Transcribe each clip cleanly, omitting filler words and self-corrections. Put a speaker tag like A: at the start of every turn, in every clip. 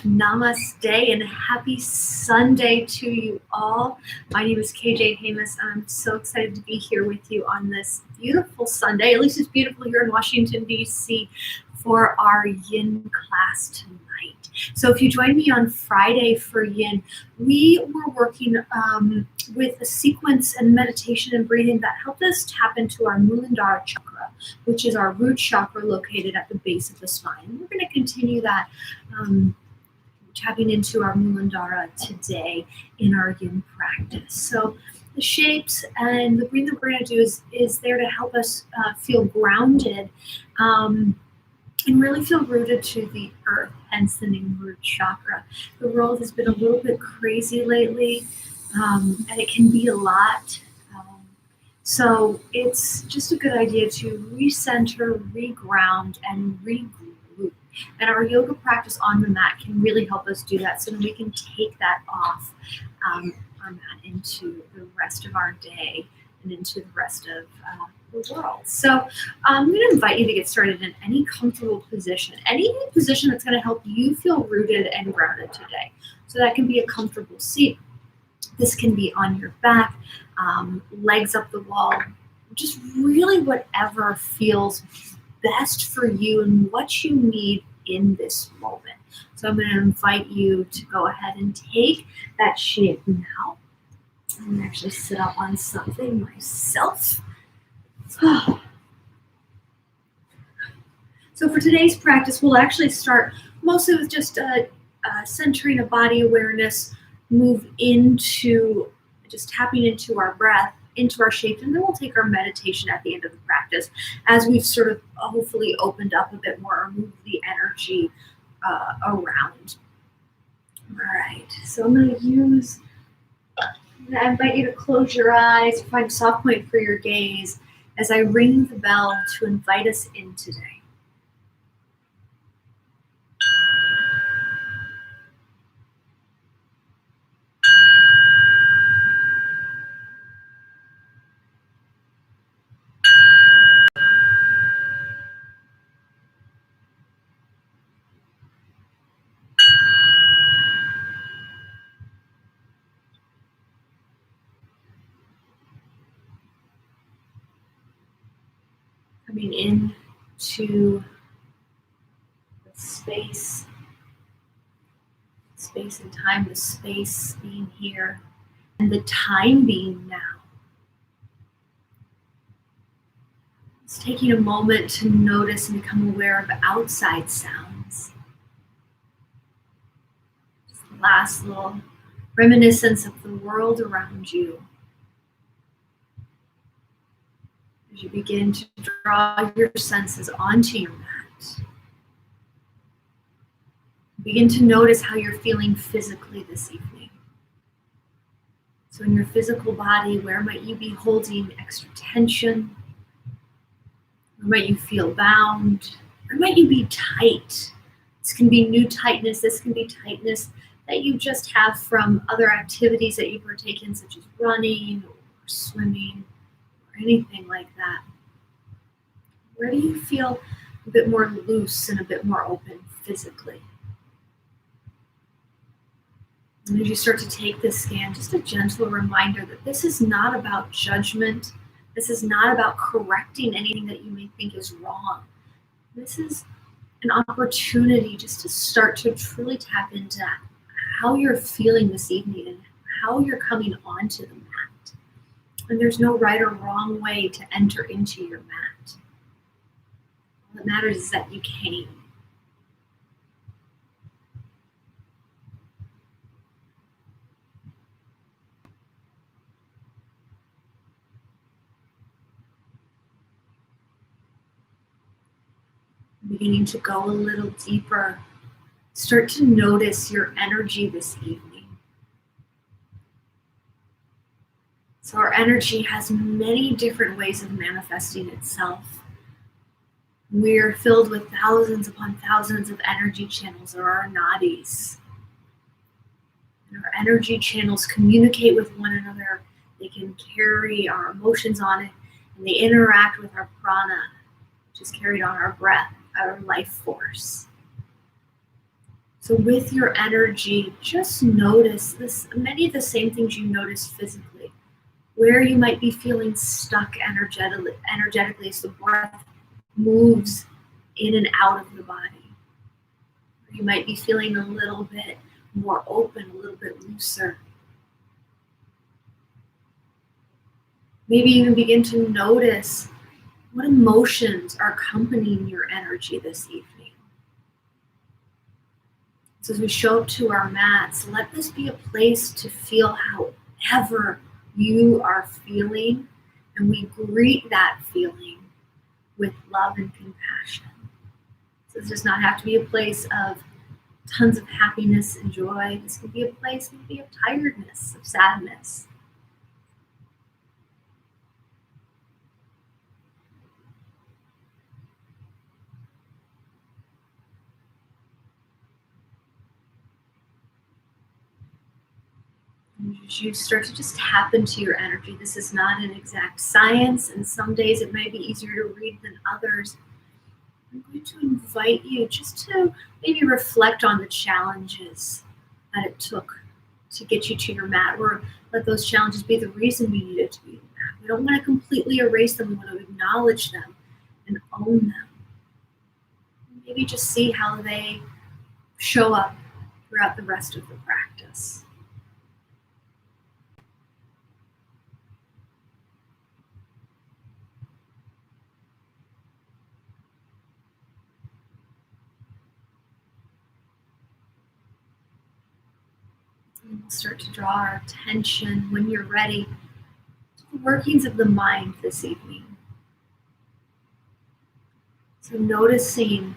A: Namaste and happy Sunday to you all. My name is KJ Hamus, and I'm so excited to be here with you on this beautiful Sunday. At least it's beautiful here in Washington, D.C. for our yin class tonight. So if you joined me on Friday for yin, we were working with a sequence and meditation and breathing that helped us tap into our Muladhara chakra, which is our root chakra located at the base of the spine. We're going to continue that tapping into our Muladhara today in our yin practice. So the shapes and the breathing that we're going to do is there to help us feel grounded and really feel rooted to the earth, hence the name root chakra. The world has been a little bit crazy lately, and it can be a lot. So it's just a good idea to recenter, reground, and regroup. And our yoga practice on the mat can really help us do that so that we can take that off our mat into the rest of our day and into the rest of the world. So I'm going to invite you to get started in any comfortable position, any position that's going to help you feel rooted and grounded today. So that can be a comfortable seat. This can be on your back, legs up the wall, just really whatever feels best for you and what you need in this moment. So I'm going to invite you to go ahead and take that shape now. I'm going to actually sit up on something myself. So for today's practice, we'll actually start mostly with just centering a body awareness, move into just tapping into our breath, into our shape, and then we'll take our meditation at the end of the practice as we've sort of hopefully opened up a bit more or moved the energy around. All right, so I'm going to invite you to close your eyes, find a soft point for your gaze as I ring the bell to invite us in today. Coming into the space and time, the space being here, and the time being now. It's taking a moment to notice and become aware of outside sounds. Just the last little reminiscence of the world around you. As you begin to draw your senses onto your mat. Begin to notice how you're feeling physically this evening. So in your physical body, where might you be holding extra tension? Where might you feel bound? Where might you be tight? This can be new tightness. This can be tightness that you just have from other activities that you partake in, such as running or swimming or anything like that. Where do you feel a bit more loose and a bit more open physically? And as you start to take this scan, just a gentle reminder that this is not about judgment. This is not about correcting anything that you may think is wrong. This is an opportunity just to start to truly tap into how you're feeling this evening and how you're coming onto the mat. And there's no right or wrong way to enter into your mat. All that matters is that you came. Beginning to go a little deeper, start to notice your energy this evening. So our energy has many different ways of manifesting itself. We're filled with thousands upon thousands of energy channels, or our nadis. And our energy channels communicate with one another. They can carry our emotions on it, and they interact with our prana, which is carried on our breath, our life force. So with your energy, just notice this, many of the same things you notice physically, where you might be feeling stuck energetically as the breath moves in and out of the body. You might be feeling a little bit more open, a little bit looser. Maybe even begin to notice what emotions are accompanying your energy this evening. So as we show up to our mats, let this be a place to feel however you are feeling, and we greet that feeling with love and compassion. So this does not have to be a place of tons of happiness and joy. This can be a place maybe of tiredness, of sadness. And as you start to just tap into your energy, this is not an exact science, and some days it may be easier to read than others. I'm going to invite you just to maybe reflect on the challenges that it took to get you to your mat, or let those challenges be the reason we needed to be the mat. We don't want to completely erase them. We want to acknowledge them and own them. Maybe just see how they show up throughout the rest of the practice. And we'll start to draw our attention, when you're ready, to the workings of the mind this evening. So noticing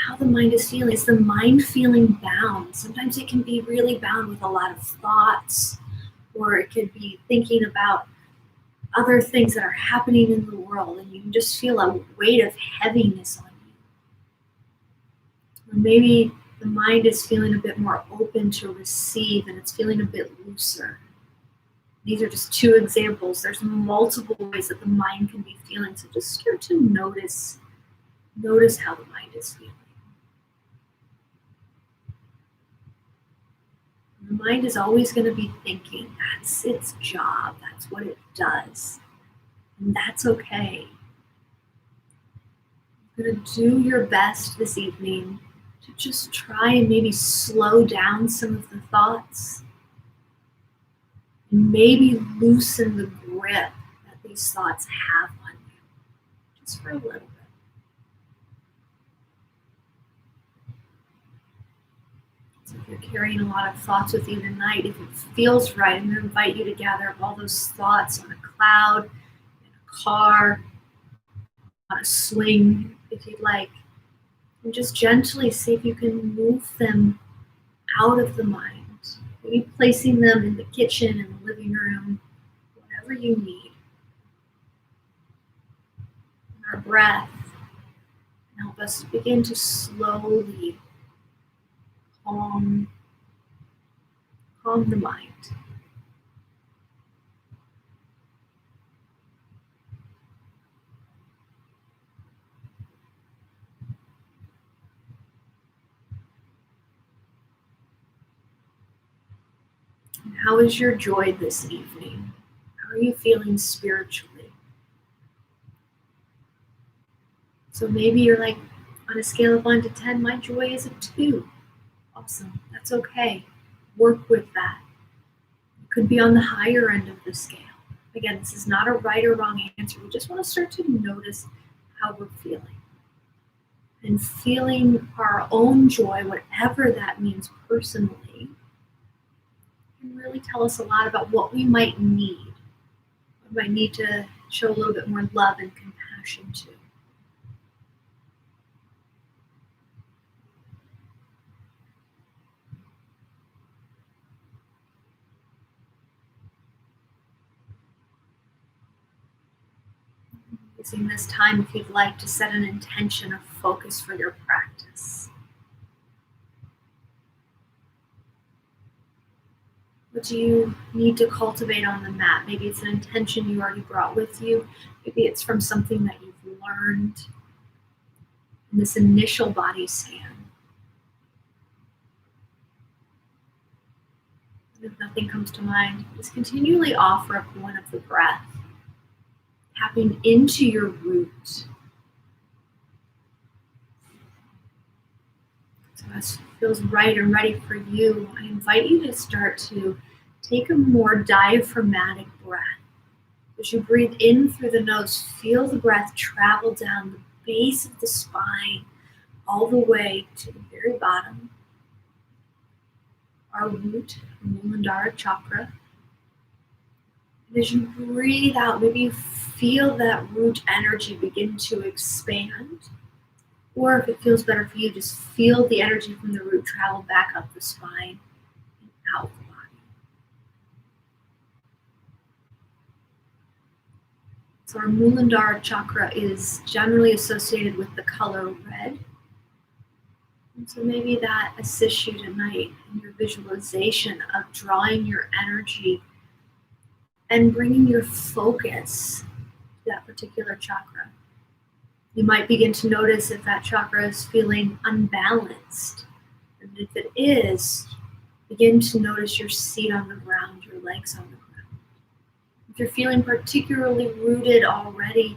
A: how the mind is feeling. Is the mind feeling bound? Sometimes it can be really bound with a lot of thoughts, or it could be thinking about other things that are happening in the world, and you can just feel a weight of heaviness on you. Or maybe the mind is feeling a bit more open to receive, and it's feeling a bit looser. These are just two examples. There's multiple ways that the mind can be feeling, so just start to notice how the mind is feeling. The mind is always going to be thinking. That's its job. That's what it does. And that's okay. You're going to do your best this evening to just try and maybe slow down some of the thoughts, and maybe loosen the grip that these thoughts have on you, just for a little bit. So if you're carrying a lot of thoughts with you tonight, if it feels right, I'm going to invite you to gather up all those thoughts on a cloud, in a car, on a swing, if you'd like, and just gently see if you can move them out of the mind. Maybe placing them in the kitchen, in the living room, whatever you need. And our breath can help us begin to slowly calm the mind. And how is your joy this evening? How are you feeling spiritually? So maybe you're like, on a scale of 1 to 10, my joy is a 2. Awesome. That's okay. Work with that. It could be on the higher end of the scale. Again, this is not a right or wrong answer. We just want to start to notice how we're feeling. And feeling our own joy, whatever that means personally, can really tell us a lot about what we might need. We might need to show a little bit more love and compassion to. Using this time, if you'd like, to set an intention of focus for your practice. What do you need to cultivate on the mat? Maybe it's an intention you already brought with you. Maybe it's from something that you've learned in this initial body scan. If nothing comes to mind, just continually offer up one of the breath, tapping into your root. So as feels right and ready for you, I invite you to start to take a more diaphragmatic breath. As you breathe in through the nose, feel the breath travel down the base of the spine all the way to the very bottom. Our root, Muladhara chakra. And as you breathe out, maybe you feel that root energy begin to expand. Or if it feels better for you, just feel the energy from the root travel back up the spine and out the body. So our Muladhara chakra is generally associated with the color red. And so maybe that assists you tonight in your visualization of drawing your energy and bringing your focus to that particular chakra. You might begin to notice if that chakra is feeling unbalanced. And if it is, begin to notice your seat on the ground, your legs on the ground. If you're feeling particularly rooted already,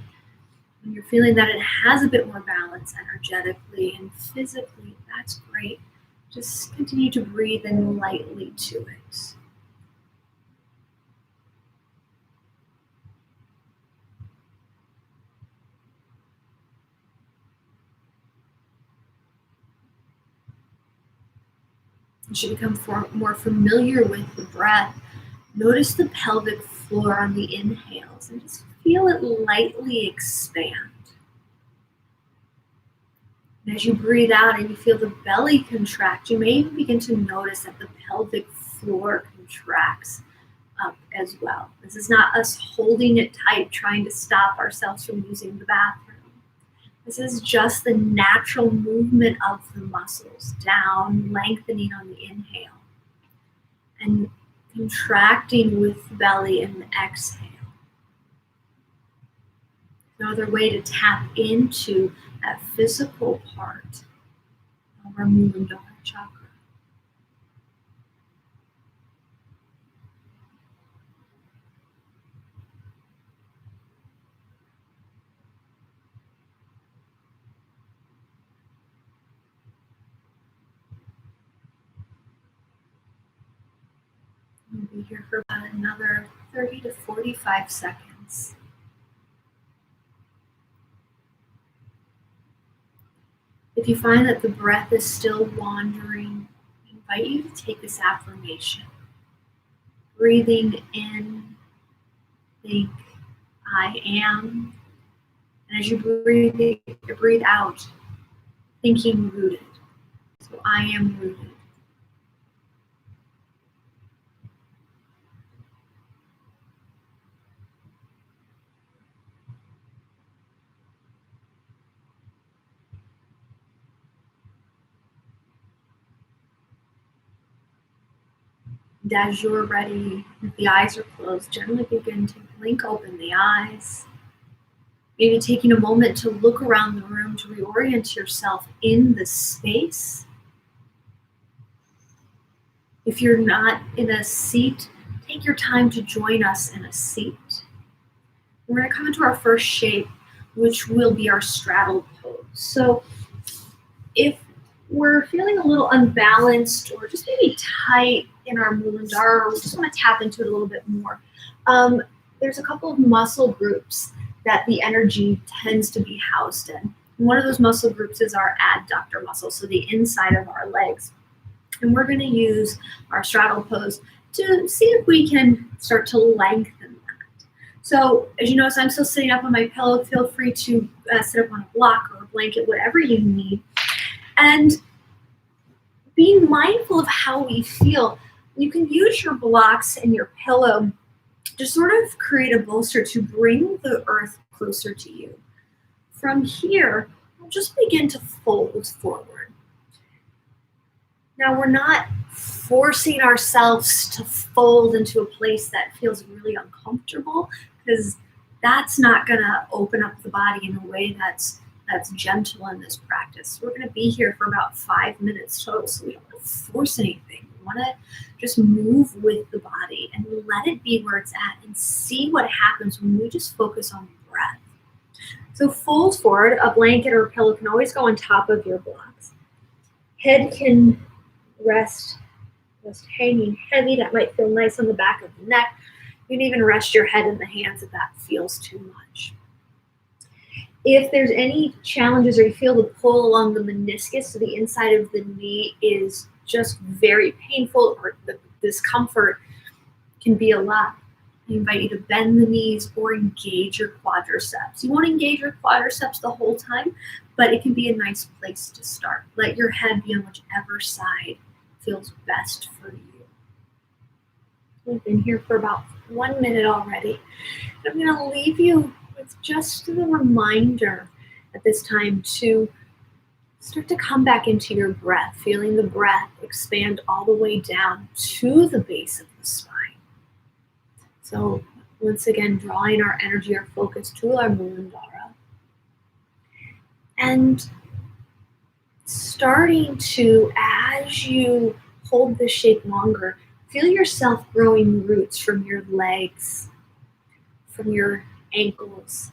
A: and you're feeling that it has a bit more balance energetically and physically, that's great. Just continue to breathe in lightly to it. As you become more familiar with the breath, notice the pelvic floor on the inhales and just feel it lightly expand. And as you breathe out and you feel the belly contract, you may even begin to notice that the pelvic floor contracts up as well. This is not us holding it tight, trying to stop ourselves from using the bathroom. This is just the natural movement of the muscles down, lengthening on the inhale, and contracting with the belly in the exhale. Another way to tap into that physical part of our Muladhara chakra. We'll be here for about another 30 to 45 seconds. If you find that the breath is still wandering, I invite you to take this affirmation. Breathing in, think, I am. And as you breathe out, thinking rooted. So I am rooted. And as you're ready, if the eyes are closed, gently begin to blink open the eyes. Maybe taking a moment to look around the room to reorient yourself in the space. If you're not in a seat, take your time to join us in a seat. We're going to come into our first shape, which will be our straddle pose. So if we're feeling a little unbalanced or just maybe tight in our Muladhara, or we just want to tap into it a little bit more, there's a couple of muscle groups that the energy tends to be housed in. One of those muscle groups is our adductor muscle, so the inside of our legs. And we're going to use our straddle pose to see if we can start to lengthen that. So as you notice, I'm still sitting up on my pillow. Feel free to sit up on a block or a blanket, whatever you need. And being mindful of how we feel, you can use your blocks and your pillow to sort of create a bolster to bring the earth closer to you. From here, we'll just begin to fold forward. Now, we're not forcing ourselves to fold into a place that feels really uncomfortable, because that's not going to open up the body in a way that's gentle in this practice. We're going to be here for about 5 minutes total, so we don't have to force anything. want to just move with the body and let it be where it's at and see what happens when we just focus on breath. So fold forward, a blanket or a pillow can always go on top of your blocks. Head can rest just hanging heavy. That might feel nice on the back of the neck. You can even rest your head in the hands if that feels too much. If there's any challenges or you feel the pull along the meniscus, so the inside of the knee is just very painful or the discomfort can be a lot, I invite you to bend the knees or engage your quadriceps. You won't engage your quadriceps the whole time, but it can be a nice place to start. Let your head be on whichever side feels best for you. We've been here for about 1 minute already. I'm going to leave you with just the reminder at this time to start to come back into your breath, feeling the breath expand all the way down to the base of the spine. So once again, drawing our energy, our focus to our Muladhara. And starting to, as you hold this shape longer, feel yourself growing roots from your legs, from your ankles,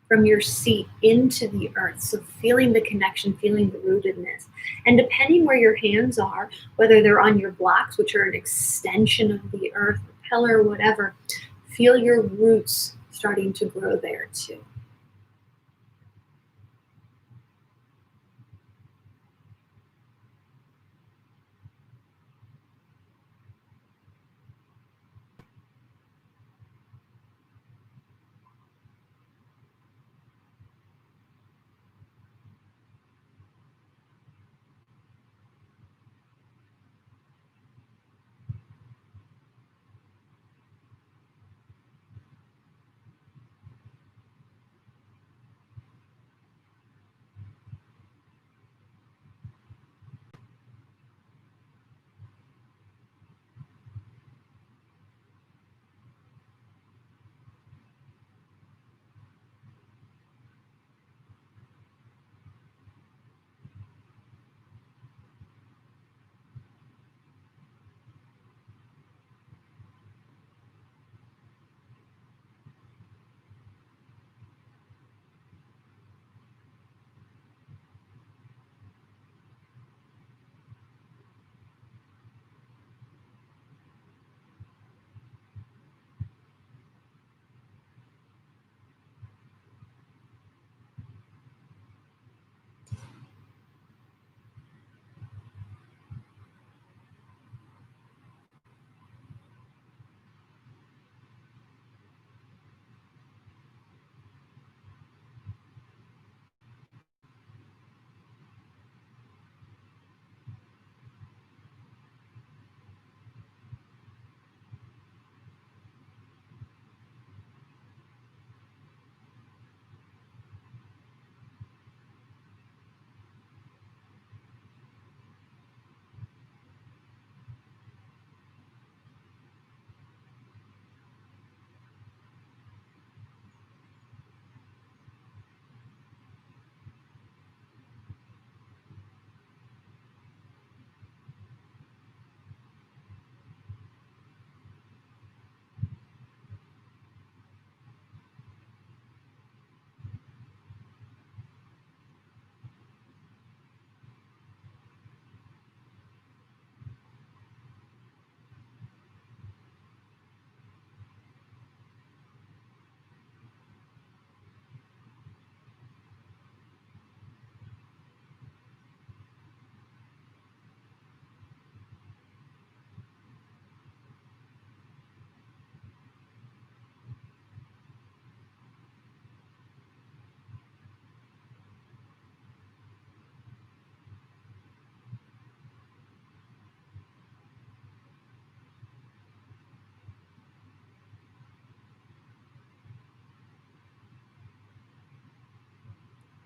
A: from your seat into the earth. So feeling the connection, feeling the rootedness. And depending where your hands are, whether they're on your blocks, which are an extension of the earth, or pillar, or whatever, feel your roots starting to grow there too.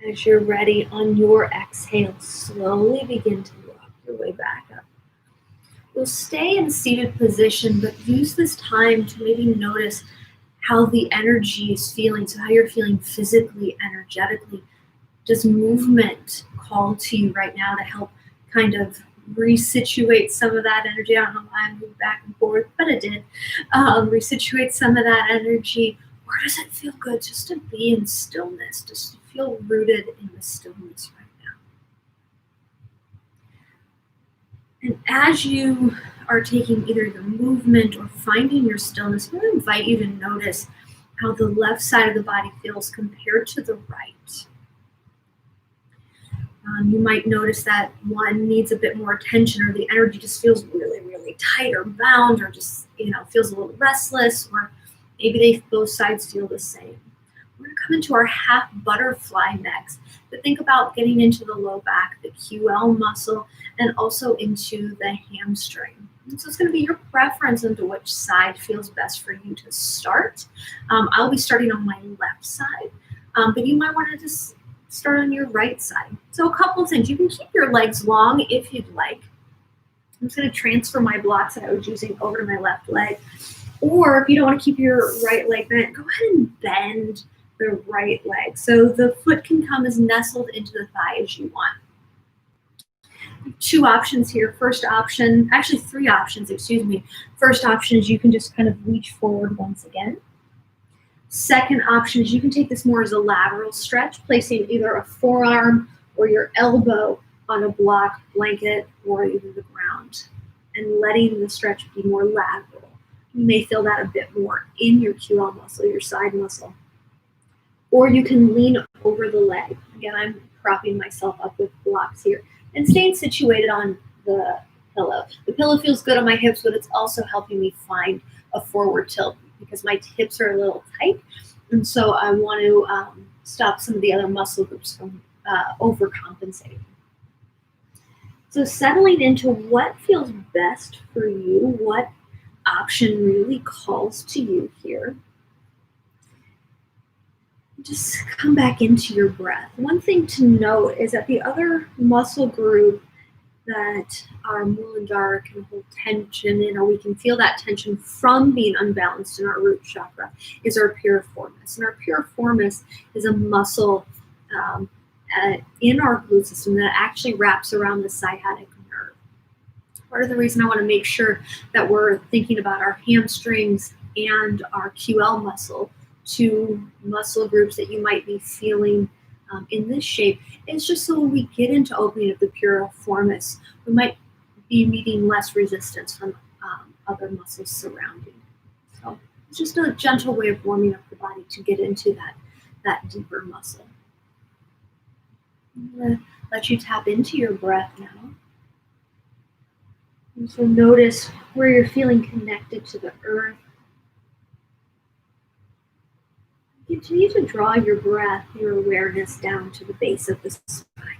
A: As you're ready, on your exhale, slowly begin to walk your way back up. You'll stay in seated position, but use this time to maybe notice how the energy is feeling, so how you're feeling physically, energetically. Does movement call to you right now to help kind of resituate some of that energy. I don't know why I moved back and forth, but it did. Resituate some of that energy. Where does it feel good just to be in stillness, just to feel rooted in the stillness right now? And as you are taking either the movement or finding your stillness, I'm going to invite you to notice how the left side of the body feels compared to the right. You might notice that one needs a bit more attention, or the energy just feels really, really tight or bound, or just, feels a little restless, or maybe both sides feel the same. We're going to come into our half butterfly next. But think about getting into the low back, the QL muscle, and also into the hamstring. And so it's going to be your preference into which side feels best for you to start. I'll be starting on my left side, but you might want to just start on your right side. So a couple of things. You can keep your legs long if you'd like. I'm just going to transfer my blocks that I was using over to my left leg. Or if you don't want to keep your right leg bent, go ahead and bend the right leg so the foot can come as nestled into the thigh as you want. Two options here. First option, actually three options, excuse me. First option is you can just kind of reach forward once again. Second option is you can take this more as a lateral stretch, placing either a forearm or your elbow on a block, blanket, or even the ground, and letting the stretch be more lateral. You may feel that a bit more in your QL muscle, your side muscle. Or you can lean over the leg. Again, I'm propping myself up with blocks here and staying situated on the pillow. The pillow feels good on my hips, but it's also helping me find a forward tilt because my hips are a little tight. And so I want to stop some of the other muscle groups from overcompensating. So settling into what feels best for you, what option really calls to you here. Just come back into your breath. One thing to note is that the other muscle group that our Muladhara can hold tension in, or we can feel that tension from being unbalanced in our root chakra, is our piriformis. And our piriformis is a muscle in our glute system that actually wraps around the sciatic nerve. Part of the reason I want to make sure that we're thinking about our hamstrings and our QL muscle, two muscle groups that you might be feeling in this shape, is just so when we get into opening of the piriformis, we might be meeting less resistance from other muscles surrounding. So it's just a gentle way of warming up the body to get into that deeper muscle. I'm going to let you tap into your breath now. And so notice where you're feeling connected to the earth. Continue to draw your breath, your awareness down to the base of the spine.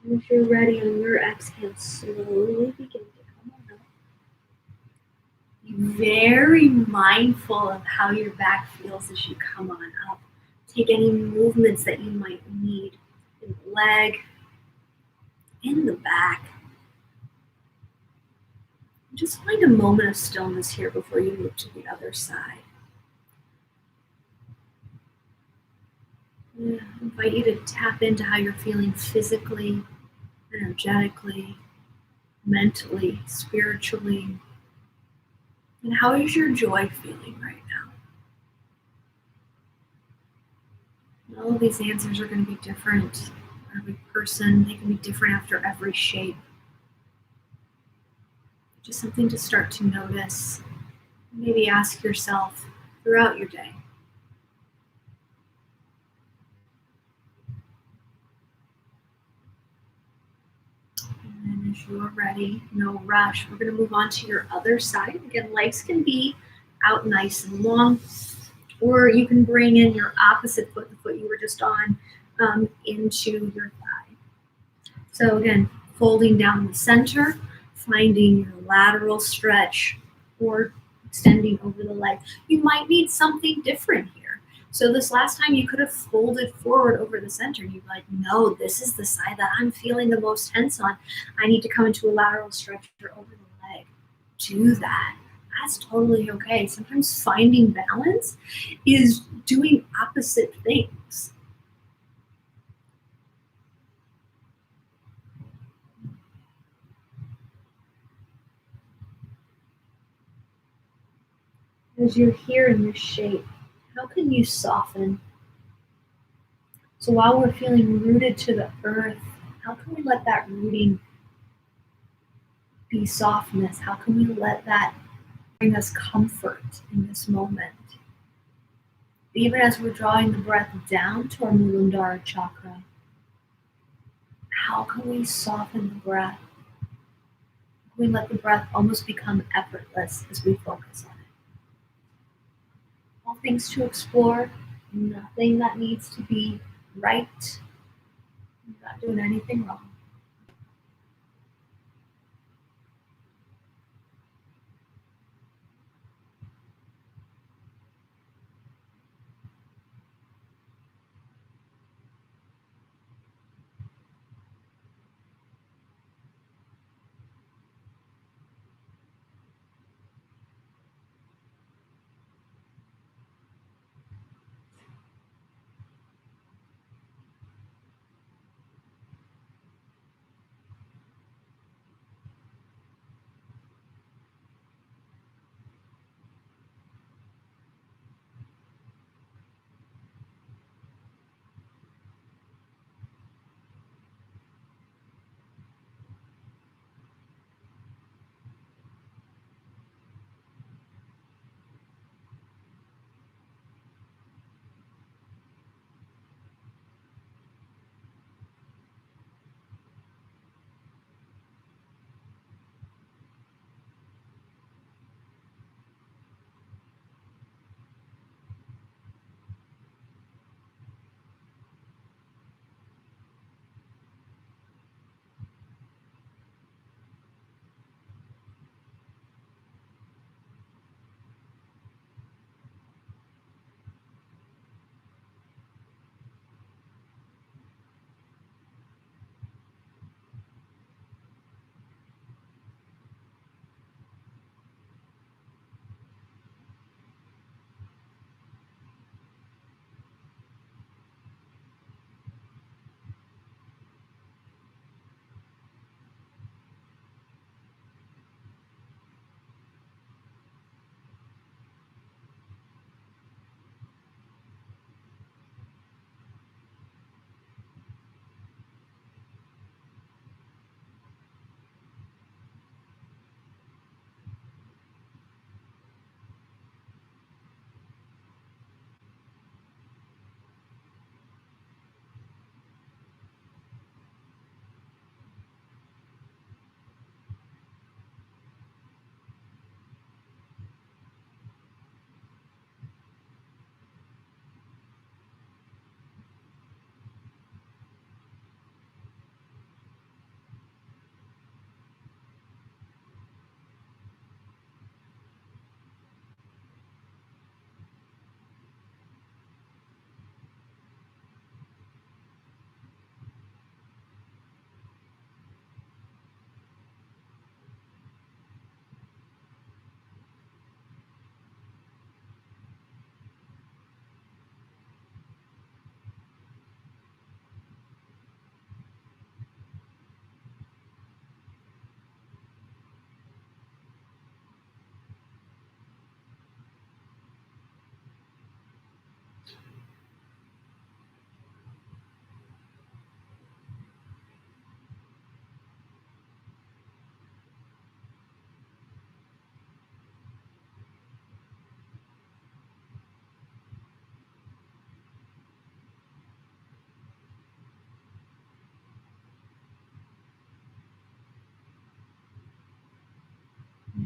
A: If you're ready on your exhale, slowly begin to come on up. Be very mindful of how your back feels as you come on up. Take any movements that you might need in the leg, in the back. Just find a moment of stillness here before you move to the other side. Yeah, I invite you to tap into how you're feeling physically, energetically, mentally, spiritually. And how is your joy feeling right now? And all of these answers are going to be different for every person. They can be different after every shape. Just something to start to notice. Maybe ask yourself throughout your day. And then as you're ready, no rush, we're going to move on to your other side. Again, legs can be out nice and long, or you can bring in your opposite foot, the foot you were just on, into your thigh. So again, folding down the center, finding your lateral stretch, or extending over the leg. You might need something different here. So this last time you could have folded forward over the center. You're like, no, this is the side that I'm feeling the most tense on. I need to come into a lateral stretch over the leg. Do that. That's totally okay. Sometimes finding balance is doing opposite things. As you're here in this shape, how can you soften? So while we're feeling rooted to the earth, how can we let that rooting be softness? How can we let that bring us comfort in this moment? Even as we're drawing the breath down to our Muladhara chakra, how can we soften the breath? How can we let the breath almost become effortless as we focus on it? All things to explore, nothing that needs to be right. You're not doing anything wrong.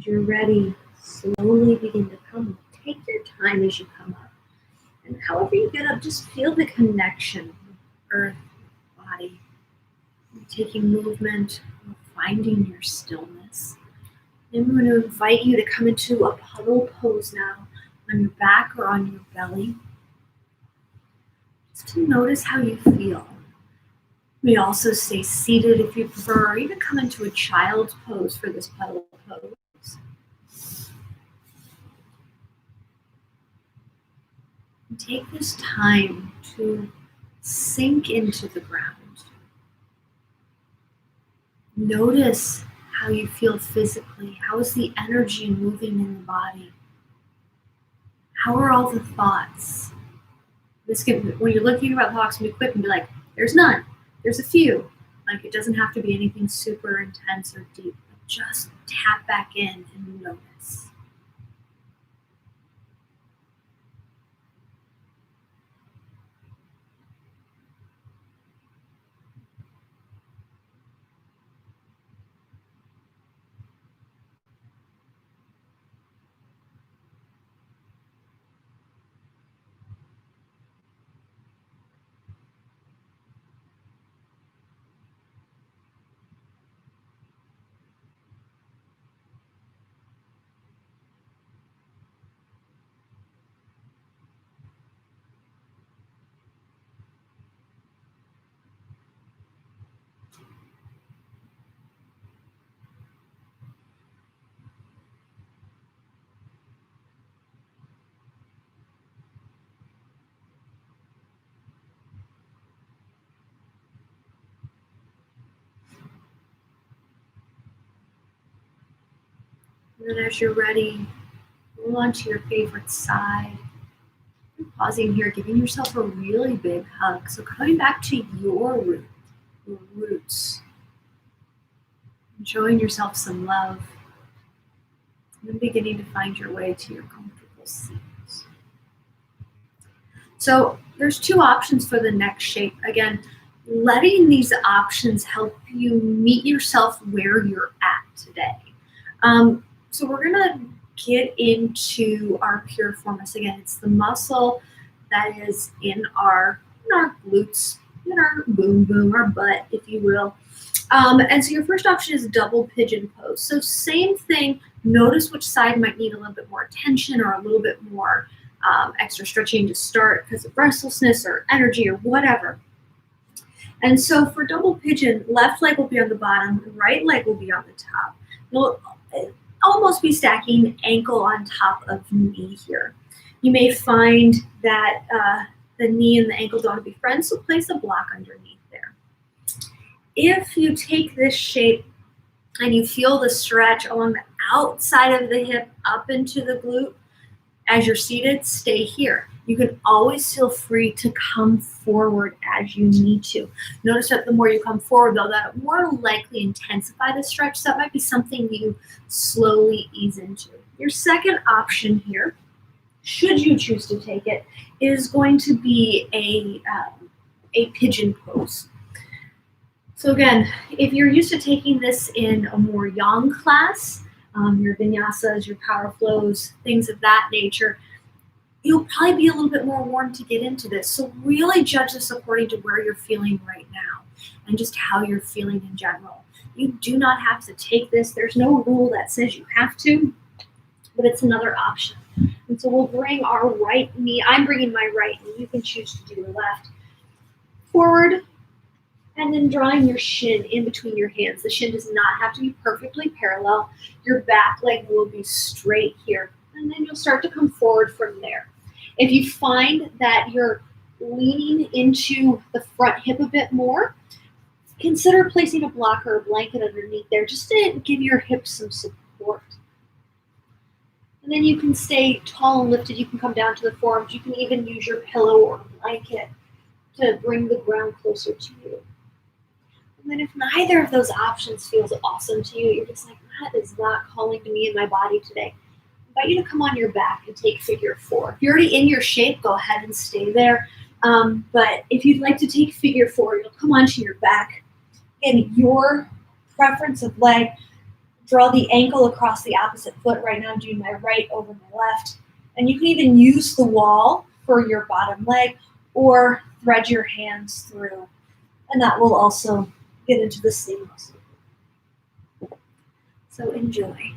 A: As you're ready, slowly begin to come up. Take your time as you come up. And however you get up, just feel the connection with earth, body. Taking movement, finding your stillness. Then I'm going to invite you to come into a puddle pose now, on your back or on your belly. Just to notice how you feel. We also stay seated if you prefer, or even come into a child's pose for this puddle pose. And take this time to sink into the ground. Notice how you feel physically. How is the energy moving in the body? How are all the thoughts? When you're looking about thoughts, be quick and be like, there's none. There's a few. Like, it doesn't have to be anything super intense or deep. But just tap back in and notice. And then as you're ready, roll onto your favorite side. Pausing here, giving yourself a really big hug. So coming back to your roots. And showing yourself some love. And then beginning to find your way to your comfortable seat. So there's two options for the neck shape. Again, letting these options help you meet yourself where you're at today. So we're gonna get into our piriformis. Again, it's the muscle that is in our glutes, in our boom boom, our butt, if you will. And so your first option is double pigeon pose. So same thing, notice which side might need a little bit more attention or a little bit more extra stretching to start because of restlessness or energy or whatever. And so for double pigeon, left leg will be on the bottom, right leg will be on the top. You'll almost be stacking ankle on top of knee here. You may find that the knee and the ankle don't want to be friends, so place a block underneath there. If you take this shape and you feel the stretch along the outside of the hip up into the glute, as you're seated, stay here. You can always feel free to come forward as you need to. Notice that the more you come forward, though, that more likely intensify the stretch. So that might be something you slowly ease into. Your second option here, should you choose to take it, is going to be a pigeon pose. So again, if you're used to taking this in a more yang class, your vinyasas, your power flows, things of that nature, you'll probably be a little bit more warm to get into this. So really judge this according to where you're feeling right now and just how you're feeling in general. You do not have to take this. There's no rule that says you have to, but it's another option. And so we'll bring our right knee. I'm bringing my right knee. You can choose to do the left. Forward, and then drawing your shin in between your hands. The shin does not have to be perfectly parallel. Your back leg will be straight here. And then you'll start to come forward from there. If you find that you're leaning into the front hip a bit more, consider placing a block or a blanket underneath there just to give your hips some support. And then you can stay tall and lifted. You can come down to the forearms. You can even use your pillow or blanket to bring the ground closer to you. And then if neither of those options feels awesome to you, you're just like, that is not calling to me in my body today, I invite you to come on your back and take figure four. If you're already in your shape, go ahead and stay there. But if you'd like to take figure four, you'll come onto your back. Again, your preference of leg, Draw the ankle across the opposite foot. Right now I'm doing my right over my left. And you can even use the wall for your bottom leg or thread your hands through. And that will also get into the same muscle. So enjoy.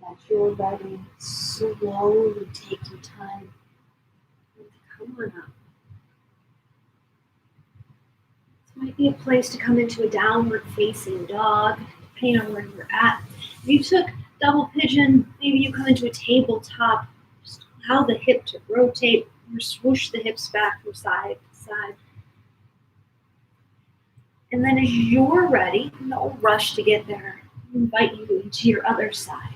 A: As you're ready, slowly take your time and come on up. This might be a place to come into a downward facing dog, depending on where you're at. If you took double pigeon, maybe you come into a tabletop. Just allow the hip to rotate or swoosh the hips back from side to side. And then as you're ready, no rush to get there, I invite you into your other side.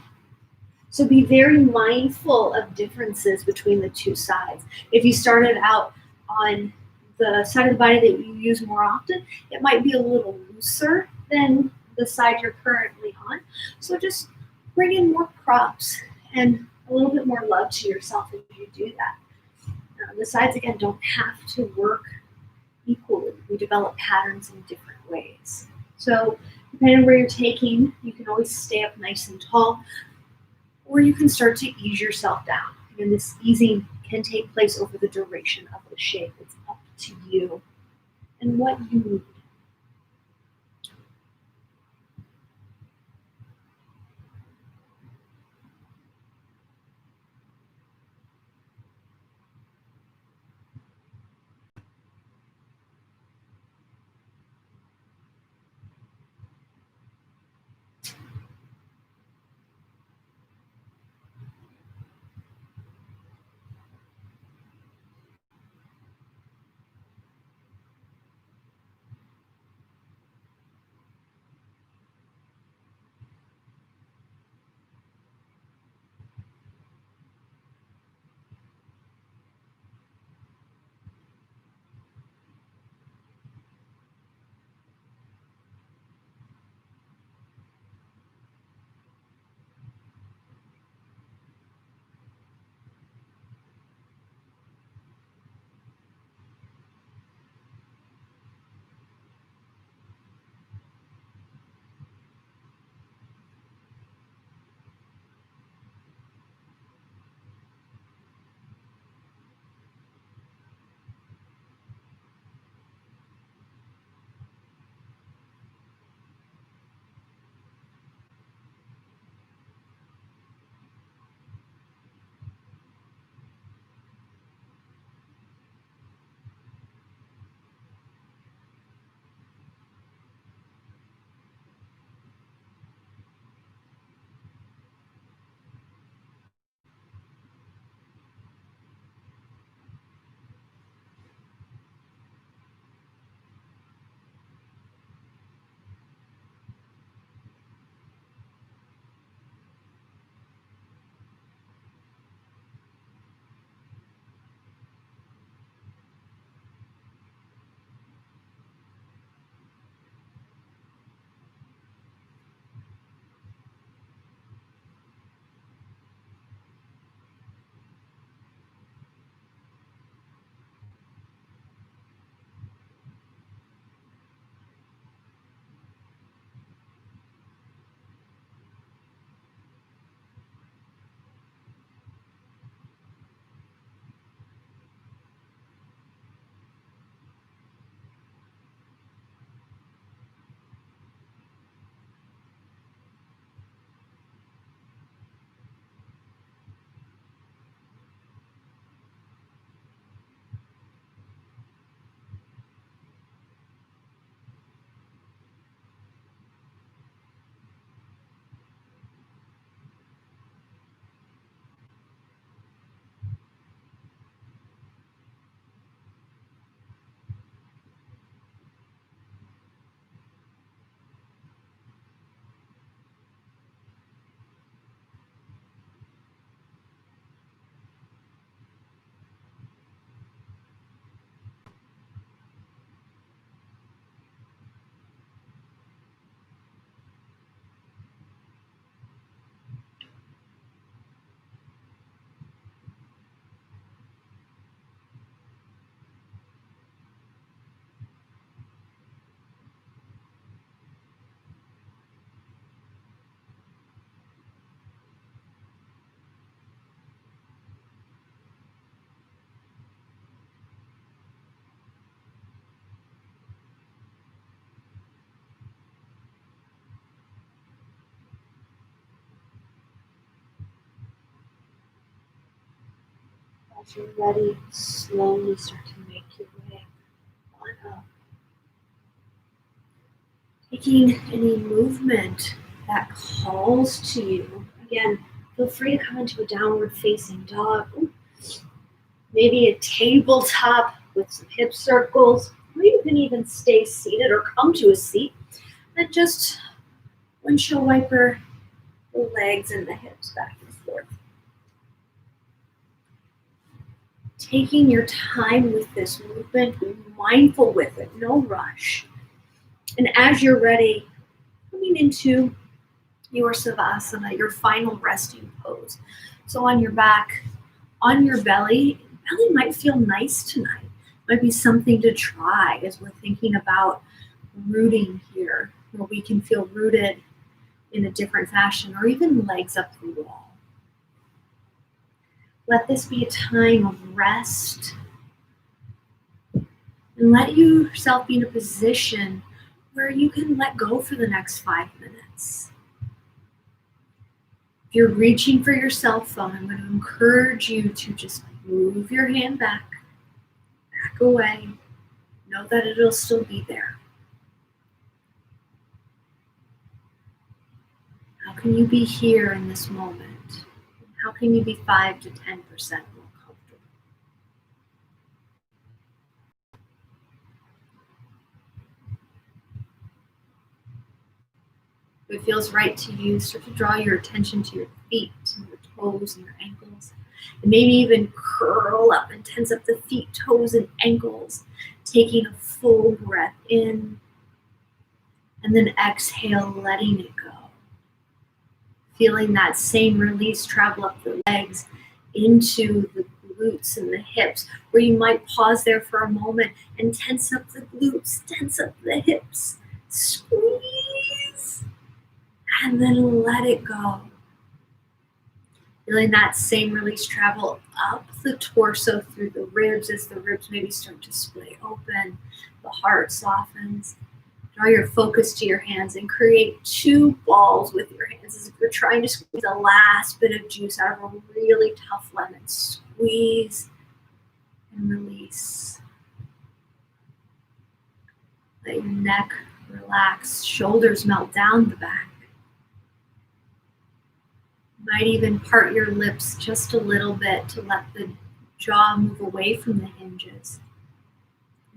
A: So be very mindful of differences between the two sides. If you started out on the side of the body that you use more often, it might be a little looser than the side you're currently on. So just bring in more props and a little bit more love to yourself as you do that. The sides, again, don't have to work equally. We develop patterns in different ways. So depending on where you're taking, you can always stay up nice and tall, or you can start to ease yourself down. And this easing can take place over the duration of the shape. It's up to you and what you need. As you're ready, slowly start to make your way on up. Taking any movement that calls to you. Again, feel free to come into a downward facing dog. Ooh, maybe a tabletop with some hip circles, or you can even stay seated or come to a seat and just windshield wiper the legs and the hips back and forth. Taking your time with this movement, be mindful with it, no rush. And as you're ready, coming into your Savasana, your final resting pose. So on your back, on your belly might feel nice tonight. Might be something to try as we're thinking about rooting here, where we can feel rooted in a different fashion, or even legs up the wall. Let this be a time of rest, and let yourself be in a position where you can let go for the next 5 minutes. If you're reaching for your cell phone, I'm going to encourage you to just move your hand back away. Know that it'll still be there. How can you be here in this moment? How can you be 5 to 10% more comfortable? If it feels right to you, start to draw your attention to your feet and your toes and your ankles. And maybe even curl up and tense up the feet, toes, and ankles, taking a full breath in and then exhale, letting it go. Feeling that same release travel up the legs into the glutes and the hips, where you might pause there for a moment and tense up the glutes, tense up the hips, squeeze, and then let it go. Feeling that same release travel up the torso through the ribs as the ribs maybe start to splay open, the heart softens. Draw your focus to your hands and create 2 balls with your hands as if you're trying to squeeze the last bit of juice out of a really tough lemon. Squeeze and release. Let your neck relax, shoulders melt down the back. You might even part your lips just a little bit to let the jaw move away from the hinges.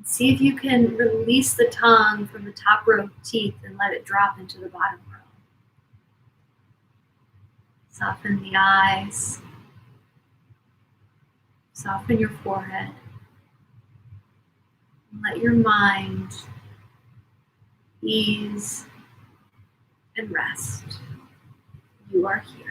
A: See if you can release the tongue from the top row of teeth and let it drop into the bottom row. Soften the eyes. Soften your forehead. And let your mind ease and rest. You are here.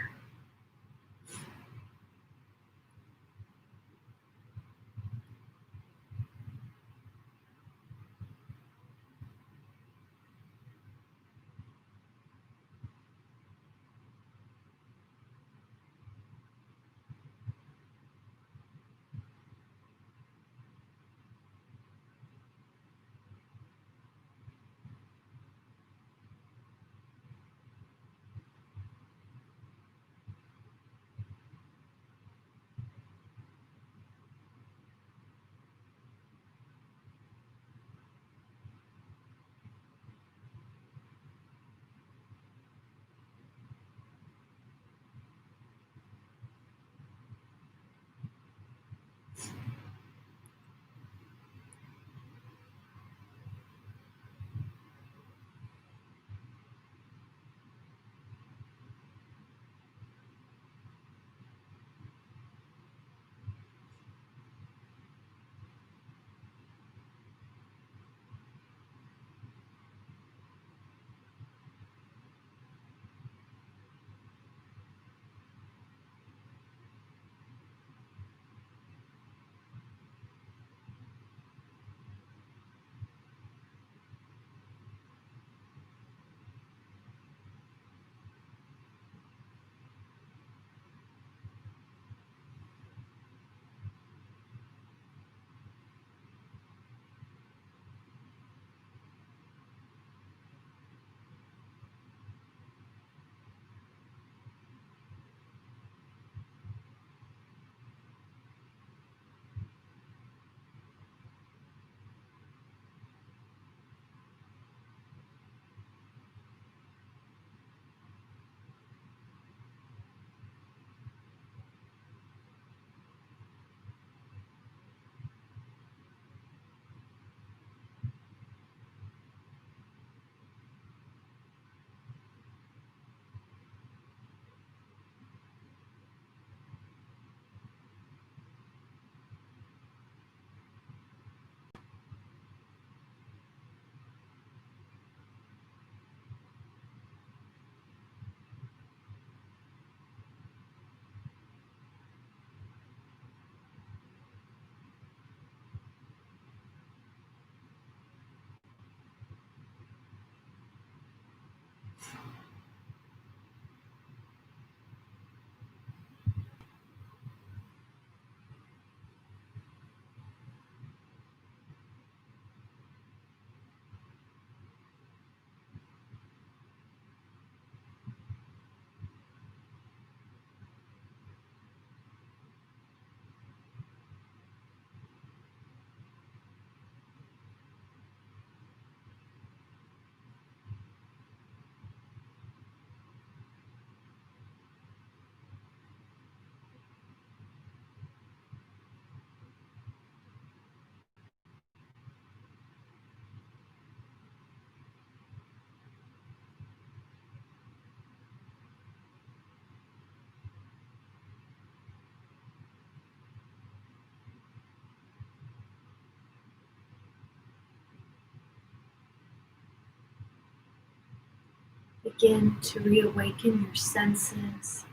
A: Begin to reawaken your senses,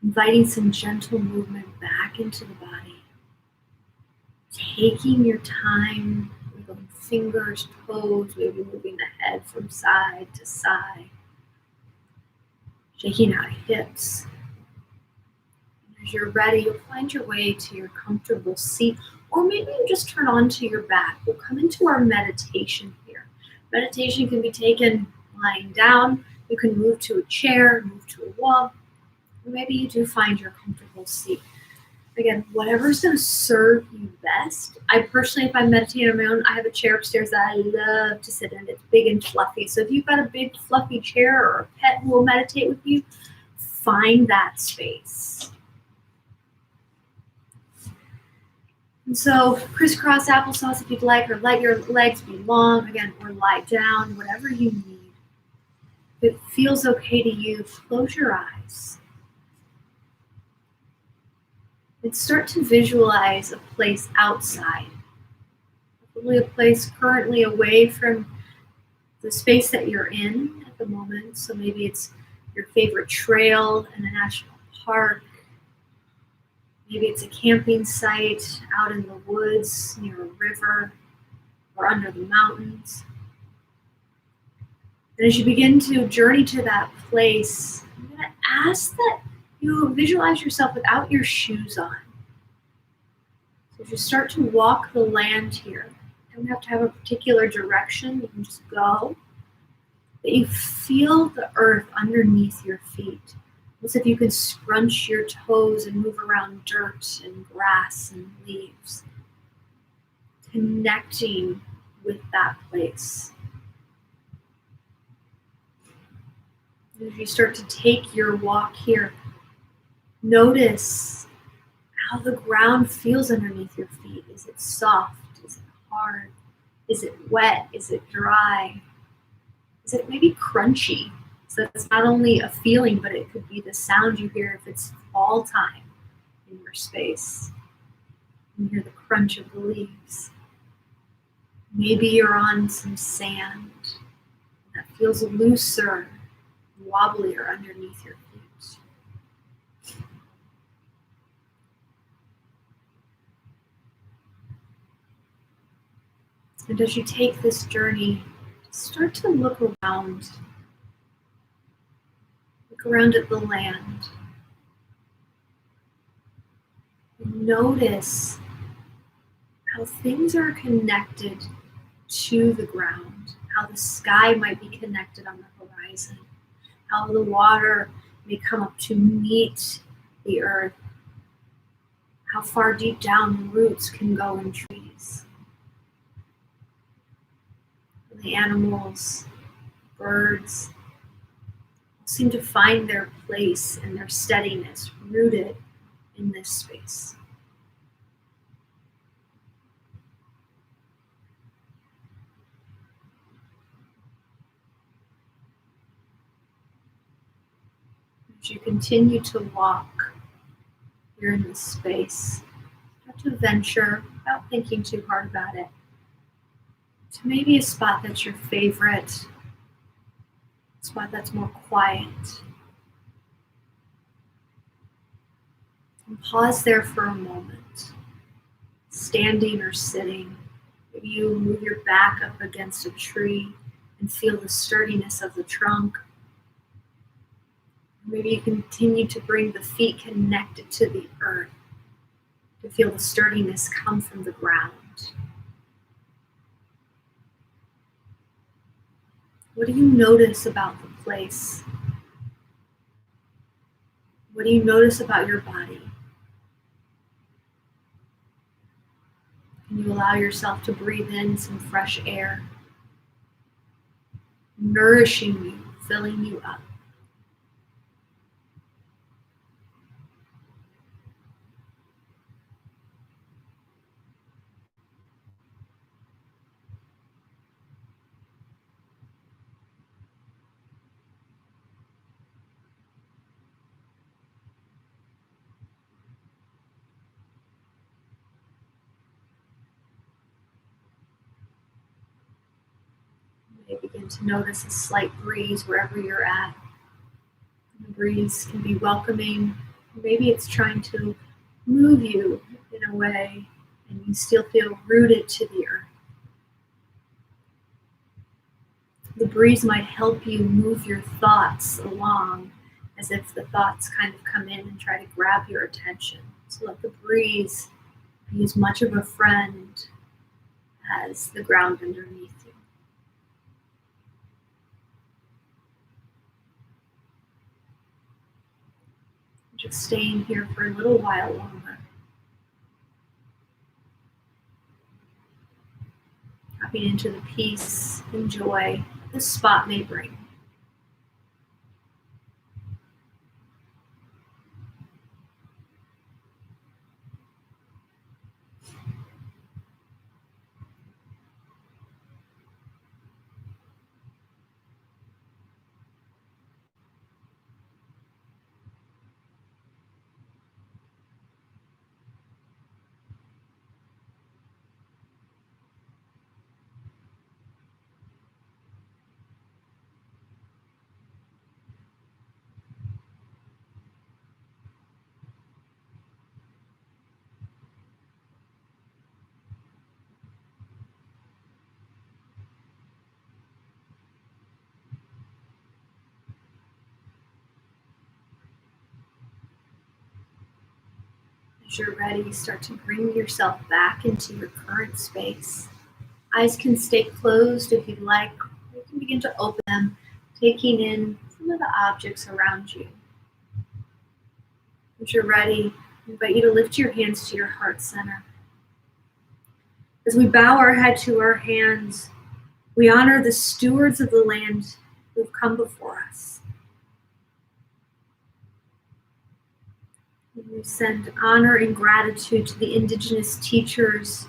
A: inviting some gentle movement back into the body, taking your time, wiggling fingers, toes, maybe moving the head from side to side, shaking out hips. And as you're ready, you'll find your way to your comfortable seat, or maybe you just turn onto your back. We'll come into our meditation here. Meditation can be taken lying down. You can move to a chair, move to a wall, or maybe you do find your comfortable seat. Again, whatever's going to serve you best. I personally, if I'm meditating on my own, I have a chair upstairs that I love to sit in. It's big and fluffy. So if you've got a big fluffy chair or a pet who will meditate with you, find that space. And so crisscross applesauce if you'd like, or let your legs be long, again, or lie down, whatever you need. If it feels okay to you, close your eyes. And start to visualize a place outside. Probably a place currently away from the space that you're in at the moment. So maybe it's your favorite trail in a national park. Maybe it's a camping site out in the woods near a river or under the mountains. And as you begin to journey to that place, I'm going to ask that you visualize yourself without your shoes on. So as you start to walk the land here, you don't have to have a particular direction, you can just go. That you feel the earth underneath your feet. As if you can scrunch your toes and move around dirt and grass and leaves. Connecting with that place. As you start to take your walk here, notice how the ground feels underneath your feet. Is it soft? Is it hard? Is it wet? Is it dry? Is it maybe crunchy? So it's not only a feeling, but it could be the sound you hear if it's fall time in your space. You hear the crunch of the leaves. Maybe you're on some sand that feels looser, wobblier underneath your feet. And as you take this journey, start to look around. Look around at the land. And notice how things are connected to the ground, how the sky might be connected on the horizon, how the water may come up to meet the earth, how far deep down the roots can go in trees. The animals, birds, seem to find their place and their steadiness rooted in this space. As you continue to walk here in this space, start to venture, without thinking too hard about it, to maybe a spot that's your favorite, a spot that's more quiet. And pause there for a moment, standing or sitting. Maybe you move your back up against a tree and feel the sturdiness of the trunk. Maybe you continue to bring the feet connected to the earth to feel the sturdiness come from the ground. What do you notice about the place? What do you notice about your body? Can you allow yourself to breathe in some fresh air, nourishing you, filling you up? You may begin to notice a slight breeze wherever you're at. The breeze can be welcoming. Maybe it's trying to move you in a way, and you still feel rooted to the earth. The breeze might help you move your thoughts along, as if the thoughts kind of come in and try to grab your attention. So let the breeze be as much of a friend as the ground underneath you. Just staying here for a little while longer. Tapping into the peace and joy this spot may bring. As you're ready, start to bring yourself back into your current space. Eyes can stay closed if you'd like. You can begin to open them, taking in some of the objects around you. As you're ready, I invite you to lift your hands to your heart center. As we bow our head to our hands, we honor the stewards of the land who've come before us. And we send honor and gratitude to the indigenous teachers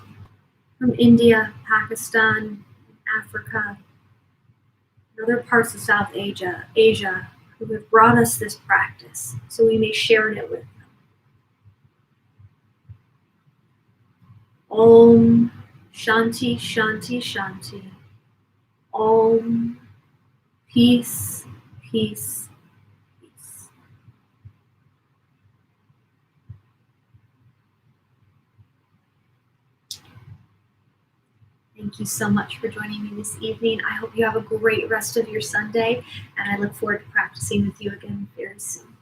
A: from India, Pakistan, Africa, and other parts of South Asia, who have brought us this practice so we may share it with them. Om Shanti Shanti Shanti. Om Peace, Peace, Peace. Thank you so much for joining me this evening. I hope you have a great rest of your Sunday, and I look forward to practicing with you again very soon.